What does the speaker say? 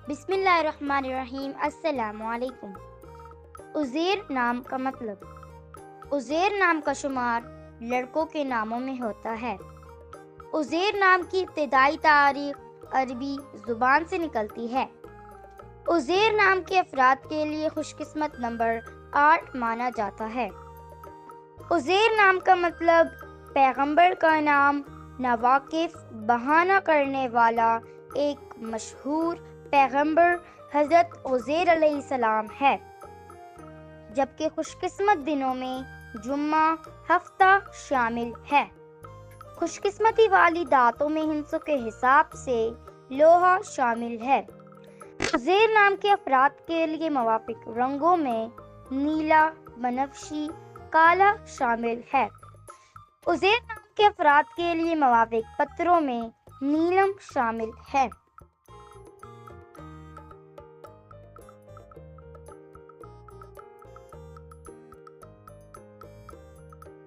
بسم اللہ الرحمن الرحیم۔ السلام علیکم۔ عزیر نام کا مطلب۔ عزیر نام کا شمار لڑکوں کے ناموں میں ہوتا ہے۔ عزیر نام کی ابتدائی تاریخ عربی زبان سے نکلتی ہے۔ عزیر نام کے افراد کے لیے خوش قسمت نمبر 8 مانا جاتا ہے۔ عزیر نام کا مطلب پیغمبر کا نام، ناواقف بہانہ کرنے والا ایک مشہور پیغمبر حضرت عزیر علیہ السلام ہے، جبکہ خوش قسمت دنوں میں جمعہ ہفتہ شامل ہے۔ خوش قسمتی والی دانتوں میں ہندسوں کے حساب سے لوہا شامل ہے۔ عزیر نام کے افراد کے لیے موافق رنگوں میں نیلا، بنفشی، کالا شامل ہے۔ عزیر نام کے افراد کے لیے موافق پتھروں میں نیلم شامل ہے۔